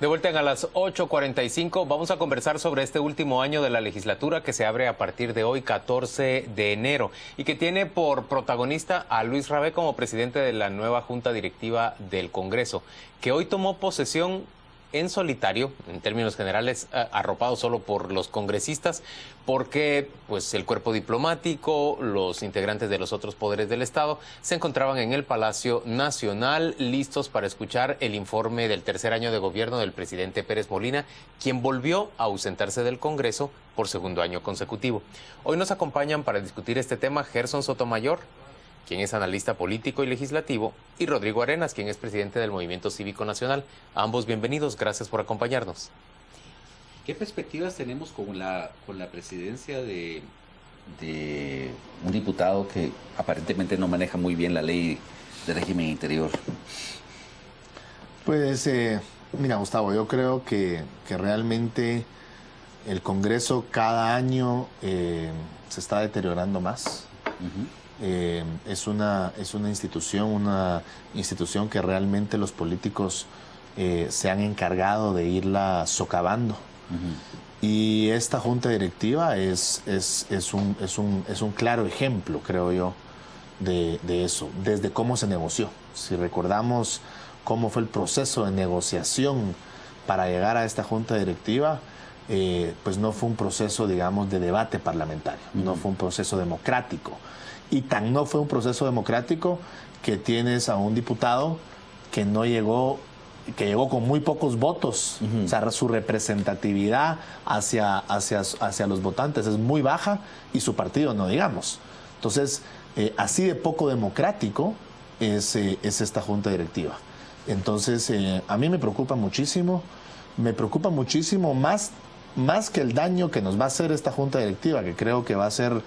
De vuelta a las 8:45, vamos a conversar sobre este último año de la legislatura que se abre a partir de hoy, 14 de enero, y que tiene por protagonista a Luis Rabé como presidente de la nueva Junta Directiva del Congreso, que hoy tomó posesión en solitario, en términos generales, arropado solo por los congresistas, porque pues el cuerpo diplomático, los integrantes de los otros poderes del Estado, se encontraban en el Palacio Nacional listos para escuchar el informe del tercer año de gobierno del presidente Pérez Molina, quien volvió a ausentarse del Congreso por segundo año consecutivo. Hoy nos acompañan para discutir este tema Gerson Sotomayor, quien es analista político y legislativo, y Rodrigo Arenas, quien es presidente del Movimiento Cívico Nacional. A ambos bienvenidos, gracias por acompañarnos. ¿Qué perspectivas tenemos con la presidencia de un diputado que aparentemente no maneja muy bien la ley de régimen interior? Pues, mira, Gustavo, yo creo que realmente el Congreso cada año se está deteriorando más. Es una institución que realmente los políticos se han encargado de irla socavando. Y esta junta directiva es un claro ejemplo, creo yo, de eso, desde cómo se negoció. Si recordamos cómo fue el proceso de negociación para llegar a esta junta directiva, pues no fue un proceso, digamos, de debate parlamentario, no fue un proceso democrático. Y tan no fue un proceso democrático que tienes a un diputado que que llegó con muy pocos votos. O sea, su representatividad hacia los votantes es muy baja y su partido no, digamos. Entonces, así de poco democrático es esta junta directiva. Entonces, a mí me preocupa muchísimo más que el daño que nos va a hacer esta junta directiva, que creo que va a ser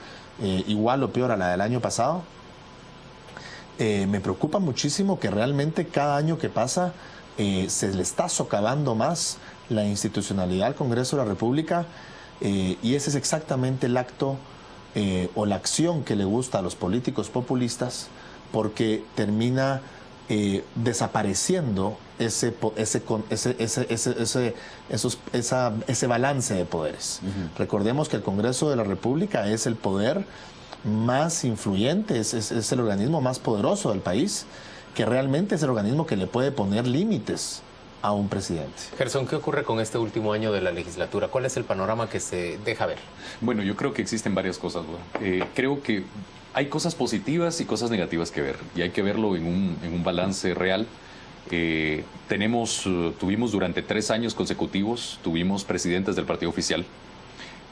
igual o peor a la del año pasado. Me preocupa muchísimo que realmente cada año que pasa se le está socavando más la institucionalidad al Congreso de la República, y ese es exactamente el acto o la acción que le gusta a los políticos populistas, porque termina desapareciendo ese balance de poderes. Recordemos que el Congreso de la República es el poder más influyente, es el organismo más poderoso del país, que realmente es el organismo que le puede poner límites a un presidente. Gerson, ¿qué ocurre con este último año de la legislatura? ¿Cuál es el panorama que se deja ver? Bueno, yo creo que existen varias cosas. Creo que hay cosas positivas y cosas negativas que ver, y hay que verlo en un balance real. Tuvimos durante 3 años consecutivos, tuvimos presidentes del partido oficial.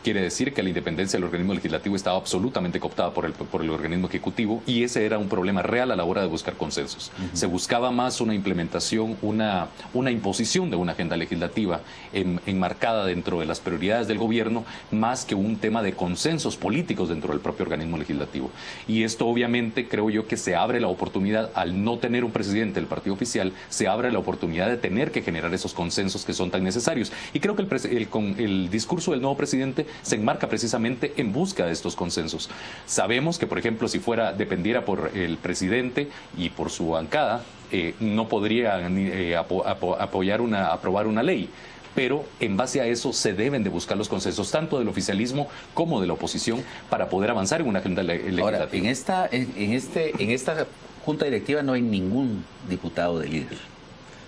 Quiere decir que la independencia del organismo legislativo estaba absolutamente cooptada por el organismo ejecutivo, y ese era un problema real a la hora de buscar consensos. Se buscaba más una implementación, una imposición de una agenda legislativa enmarcada dentro de las prioridades del gobierno, más que un tema de consensos políticos dentro del propio organismo legislativo. Y esto obviamente creo yo que se abre la oportunidad, al no tener un presidente del partido oficial, se abre la oportunidad de tener que generar esos consensos que son tan necesarios. Y creo que con el discurso del nuevo presidente se enmarca precisamente en busca de estos consensos. Sabemos que, por ejemplo, si dependiera por el presidente y por su bancada, no podría aprobar una ley. Pero en base a eso se deben de buscar los consensos, tanto del oficialismo como de la oposición, para poder avanzar en una agenda legislativa. Ahora, en esta junta directiva no hay ningún diputado de líder,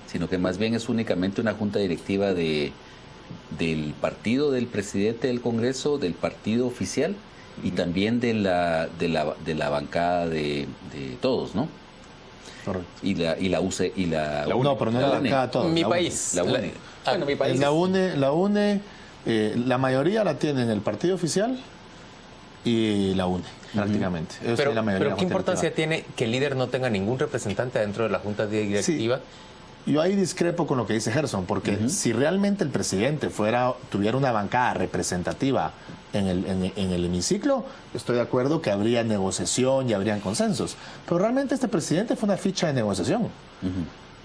sino que más bien es únicamente una junta directiva del partido del presidente del Congreso, del partido oficial y también de la bancada de todos, ¿no? Correcto. Y la UCE y la UNE. No, pero no la bancada todos. Mi país. La UNE. Bueno, mi país. La UNE, la mayoría la tienen el partido oficial y la UNE, prácticamente. Pero ¿qué importancia tiene que el líder no tenga ningún representante dentro de la junta directiva? Sí. Yo ahí discrepo con lo que dice Gerson, porque si realmente el presidente tuviera una bancada representativa en el hemiciclo, estoy de acuerdo que habría negociación y habrían consensos. Pero realmente este presidente fue una ficha de negociación.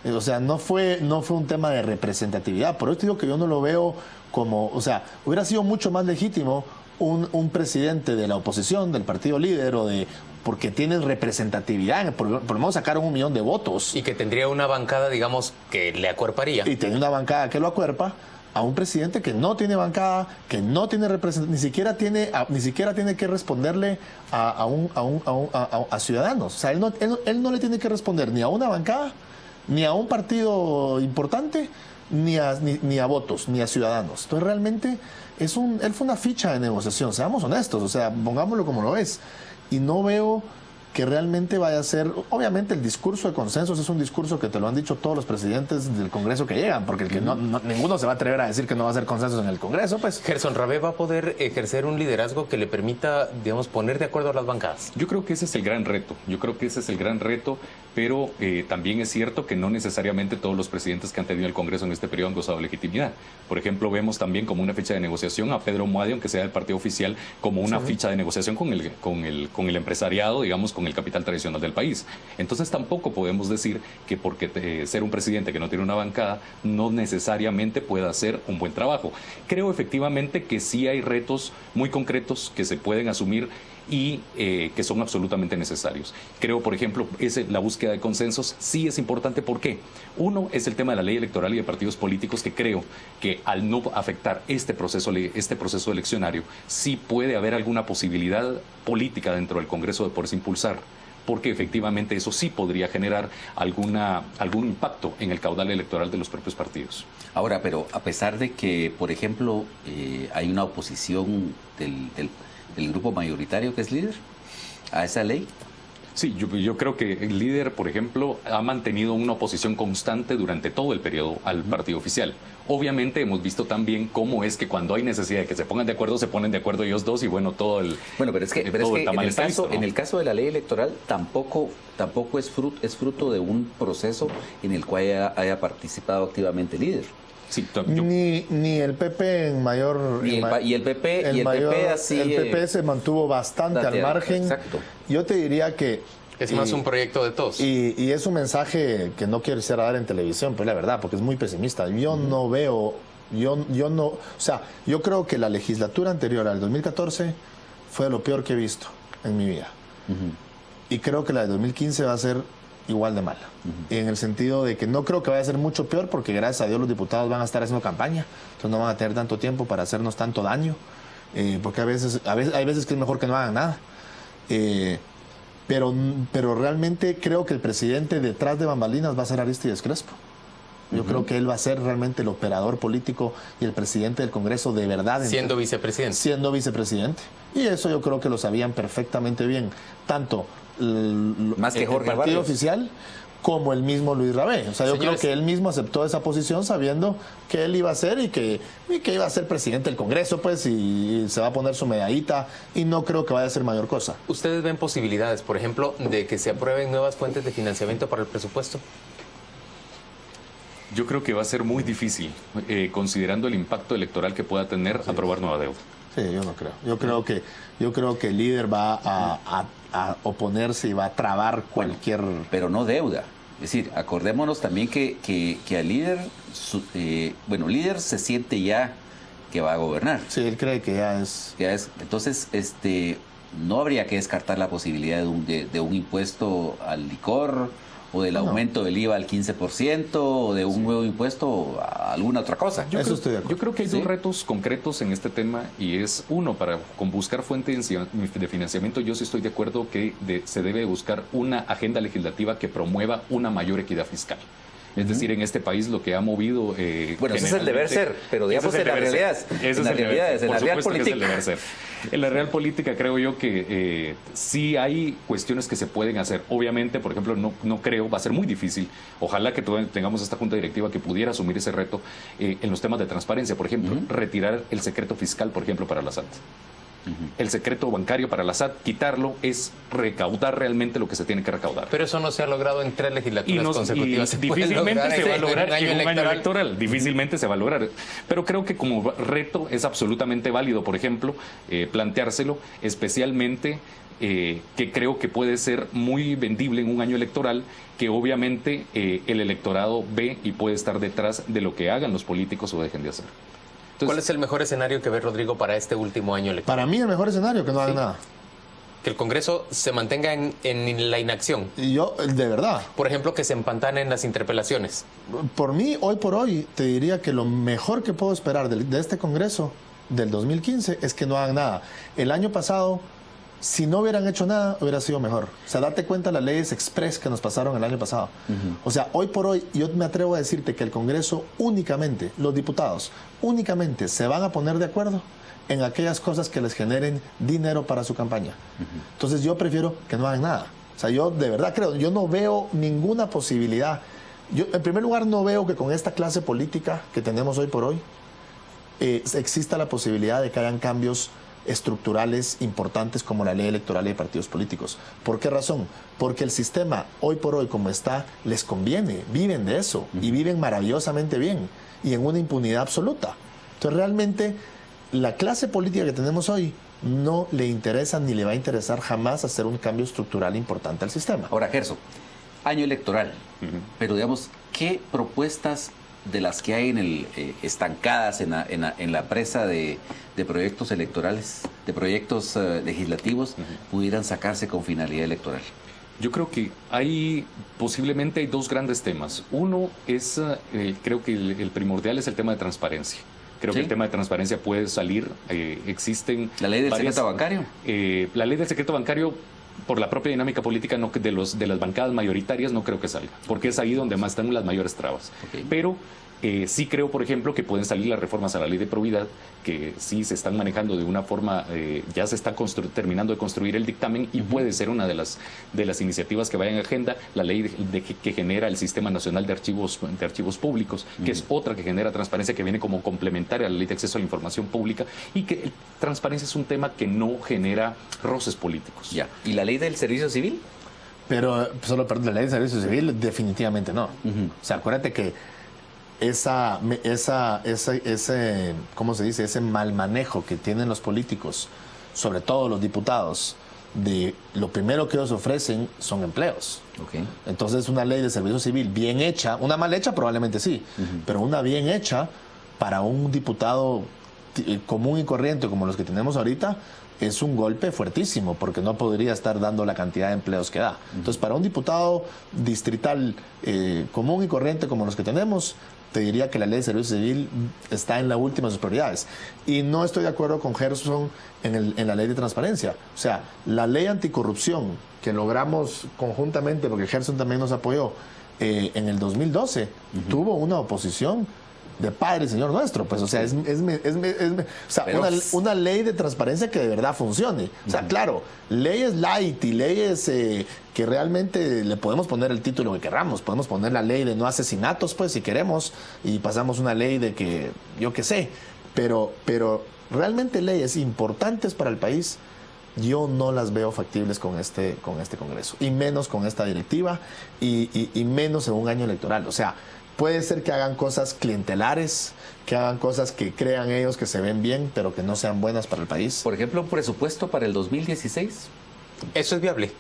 O sea, no fue un tema de representatividad. Por eso digo que yo no lo veo como... O sea, hubiera sido mucho más legítimo un presidente de la oposición, del partido líder o porque tienen representatividad, por lo menos sacaron 1 millón de votos. Y que tendría una bancada, digamos, que le acuerparía. Y tiene una bancada que lo acuerpa a un presidente que no tiene bancada, que no tiene representación, ni siquiera tiene que responderle a ciudadanos. O sea, él no le tiene que responder ni a una bancada, ni a un partido importante, ni a votos, ni a ciudadanos. Entonces realmente él fue una ficha de negociación, seamos honestos, o sea, pongámoslo como lo es. Y no veo que realmente vaya a ser, obviamente el discurso de consensos es un discurso que te lo han dicho todos los presidentes del Congreso que llegan, porque ninguno se va a atrever a decir que no va a hacer consensos en el Congreso, pues. Gerson Rabé va a poder ejercer un liderazgo que le permita, digamos, poner de acuerdo a las bancadas. Yo creo que ese es el gran reto, pero también es cierto que no necesariamente todos los presidentes que han tenido el Congreso en este periodo han gozado de legitimidad. Por ejemplo, vemos también como una ficha de negociación a Pedro Muade, aunque sea del partido oficial, como una ficha de negociación con el empresariado, digamos, con el capital tradicional del país. Entonces tampoco podemos decir que porque ser un presidente que no tiene una bancada no necesariamente pueda hacer un buen trabajo. Creo efectivamente que sí hay retos muy concretos que se pueden asumir y que son absolutamente necesarios. Creo, por ejemplo, la búsqueda de consensos sí es importante. ¿Por qué? Uno es el tema de la ley electoral y de partidos políticos, que creo que al no afectar este proceso eleccionario, sí puede haber alguna posibilidad política dentro del Congreso de poderse impulsar, porque efectivamente eso sí podría generar algún impacto en el caudal electoral de los propios partidos. Ahora, pero a pesar de que, por ejemplo, hay una oposición del grupo mayoritario que es líder a esa ley. Sí, yo creo que el líder, por ejemplo, ha mantenido una oposición constante durante todo el periodo al partido oficial. Obviamente hemos visto también cómo es que cuando hay necesidad de que se pongan de acuerdo, se ponen de acuerdo ellos dos y bueno, todo el... Bueno, pero es que en el caso de la ley electoral tampoco es fruto de un proceso en el cual haya participado activamente el líder. Sí, ni el PP en mayor... El PP se mantuvo bastante al margen. Exacto. Yo te diría que... Es más un proyecto de todos. Y es un mensaje que no quisiera dar en televisión, pero la verdad, porque es muy pesimista. Yo no veo... O sea, yo creo que la legislatura anterior al 2014 fue lo peor que he visto en mi vida. Y creo que la de 2015 va a ser igual de mala, en el sentido de que no creo que vaya a ser mucho peor, porque gracias a Dios los diputados van a estar haciendo campaña, entonces no van a tener tanto tiempo para hacernos tanto daño, porque hay veces que es mejor que no hagan nada, pero realmente creo que el presidente detrás de bambalinas va a ser Arístides Crespo. Yo creo que él va a ser realmente el operador político y el presidente del Congreso de verdad. Siendo vicepresidente. Siendo vicepresidente. Y eso yo creo que lo sabían perfectamente bien, tanto más que Jorge el partido oficial como el mismo Luis Rabé. O sea, yo creo que él mismo aceptó esa posición sabiendo que él iba a ser y que iba a ser presidente del Congreso, pues, y se va a poner su medallita, y no creo que vaya a ser mayor cosa. ¿Ustedes ven posibilidades, por ejemplo, de que se aprueben nuevas fuentes de financiamiento para el presupuesto? Yo creo que va a ser muy difícil, considerando el impacto electoral que pueda tener, aprobar nueva deuda. Sí, yo no creo. Yo creo que el líder va a oponerse y va a trabar cualquier... Pero no deuda. Es decir, acordémonos también que al líder, líder se siente ya que va a gobernar. Sí, él cree que ya es... Entonces, no habría que descartar la posibilidad de un impuesto al licor, o del aumento del IVA al 15%, o de un nuevo impuesto a alguna otra cosa. Yo creo que hay dos retos concretos en este tema, y es uno, con buscar fuentes de financiamiento. Yo sí estoy de acuerdo que se debe buscar una agenda legislativa que promueva una mayor equidad fiscal. Es decir, en este país lo que ha movido... bueno, ese es el deber ser, pero digamos en la realidad. En la real política. En la real política creo yo que sí hay cuestiones que se pueden hacer. Obviamente, por ejemplo, no creo, va a ser muy difícil. Ojalá que tengamos esta junta directiva que pudiera asumir ese reto en los temas de transparencia. Por ejemplo, retirar el secreto fiscal, por ejemplo, para la SAT. El secreto bancario para la SAT, quitarlo es recaudar realmente lo que se tiene que recaudar. Pero eso no se ha logrado en 3 legislaturas consecutivas. Difícilmente se va a lograr en un año electoral. Difícilmente se va a lograr. Pero creo que como reto es absolutamente válido, por ejemplo, planteárselo, especialmente que creo que puede ser muy vendible en un año electoral, que obviamente el electorado ve y puede estar detrás de lo que hagan los políticos o dejen de hacer. Entonces, ¿cuál es el mejor escenario que ve Rodrigo para este último año electoral? Para mí el mejor escenario, que no haga nada. Que el Congreso se mantenga en la inacción. Y yo, de verdad. Por ejemplo, que se empantanen las interpelaciones. Por mí, hoy por hoy, te diría que lo mejor que puedo esperar de este Congreso del 2015 es que no hagan nada. El año pasado, si no hubieran hecho nada, hubiera sido mejor. O sea, date cuenta las leyes express que nos pasaron el año pasado. O sea, hoy por hoy, yo me atrevo a decirte que el Congreso únicamente, los diputados, únicamente se van a poner de acuerdo en aquellas cosas que les generen dinero para su campaña. Entonces yo prefiero que no hagan nada. O sea, yo de verdad creo, yo no veo ninguna posibilidad. Yo, en primer lugar, no veo que con esta clase política que tenemos hoy por hoy exista la posibilidad de que hagan cambios estructurales importantes como la ley electoral y de partidos políticos. ¿Por qué razón? Porque el sistema hoy por hoy como está les conviene, viven de eso y viven maravillosamente bien y en una impunidad absoluta. Entonces realmente la clase política que tenemos hoy no le interesa ni le va a interesar jamás hacer un cambio estructural importante al sistema. Ahora, Gerson, año electoral, pero digamos, ¿qué propuestas de las que hay estancadas en la presa de proyectos electorales, de proyectos legislativos, pudieran sacarse con finalidad electoral? Yo creo que posiblemente hay dos grandes temas. Uno es, creo que el primordial es el tema de transparencia. Creo que el tema de transparencia puede salir. Existen... ¿La ley del secreto bancario? La ley del secreto bancario, por la propia dinámica política de las bancadas mayoritarias, no creo que salga, porque es ahí donde más están las mayores trabas. Pero sí creo, por ejemplo, que pueden salir las reformas a la ley de probidad, que sí se están manejando de una forma, ya se está terminando de construir el dictamen y puede ser una de las iniciativas que vayan en agenda, la ley que genera el Sistema Nacional de Archivos Públicos, que es otra que genera transparencia, que viene como complementaria a la ley de acceso a la información pública, y que transparencia es un tema que no genera roces políticos. Ya. ¿Y la ley del servicio civil? Pero solo, perdón, la ley del servicio civil definitivamente no. O sea, acuérdate que ¿cómo se dice? Ese mal manejo que tienen los políticos, sobre todo los diputados, de lo primero que ellos ofrecen son empleos. Entonces una ley de servicio civil bien hecha, una mal hecha probablemente sí, pero una bien hecha para un diputado común y corriente como los que tenemos ahorita es un golpe fuertísimo, porque no podría estar dando la cantidad de empleos que da. Entonces para un diputado distrital común y corriente como los que tenemos, te diría que la ley de servicio civil está en la última de sus prioridades. Y no estoy de acuerdo con Gerson en la ley de transparencia. O sea, la ley anticorrupción que logramos conjuntamente, porque Gerson también nos apoyó, en el 2012, tuvo una oposición de Padre y Señor nuestro, pues, o sea, una ley de transparencia que de verdad funcione. O sea, claro, leyes light y leyes que realmente le podemos poner el título que queramos, podemos poner la ley de no asesinatos, pues, si queremos, y pasamos una ley de que, yo qué sé, pero realmente leyes importantes para el país, yo no las veo factibles con este Congreso, y menos con esta directiva, y menos en un año electoral. O sea, puede ser que hagan cosas clientelares, que hagan cosas que crean ellos que se ven bien, pero que no sean buenas para el país. Por ejemplo, un presupuesto para el 2016. ¿Eso es viable?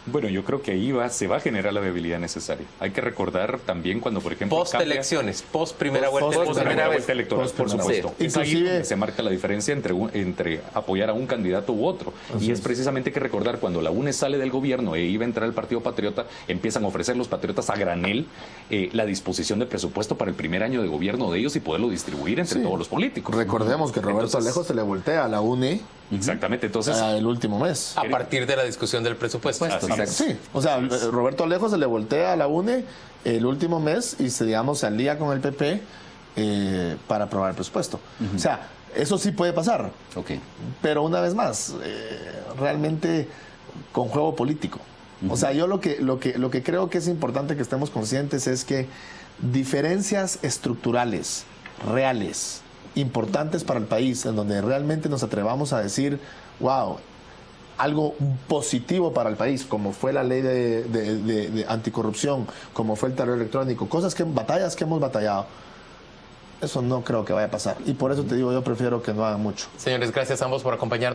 Bueno, yo creo que ahí se va a generar la viabilidad necesaria. Hay que recordar también cuando, por ejemplo, post-elecciones, post-primera vuelta electoral, por supuesto. Sí. Es ahí donde se marca la diferencia entre apoyar a un candidato u otro. Y es precisamente que recordar cuando la UNE sale del gobierno e iba a entrar el Partido Patriota, empiezan a ofrecer los patriotas a granel la disposición de presupuesto para el primer año de gobierno de ellos y poderlo distribuir entre todos los políticos. Recordemos que Roberto Alejo se le voltea a la UNE. Exactamente, entonces el último mes. A partir de la discusión del presupuesto. Sí, o sea, Roberto Alejo se le voltea a la UNE el último mes y se alía con el PP para aprobar el presupuesto. O sea, eso sí puede pasar. Pero una vez más, realmente con juego político. O sea, yo lo que creo que es importante que estemos conscientes es que diferencias estructurales, reales, importantes para el país, en donde realmente nos atrevamos a decir, wow, algo positivo para el país, como fue la ley de anticorrupción, como fue el terror electrónico, batallas que hemos batallado, eso no creo que vaya a pasar. Y por eso te digo, yo prefiero que no hagan mucho. Señores, gracias a ambos por acompañarnos.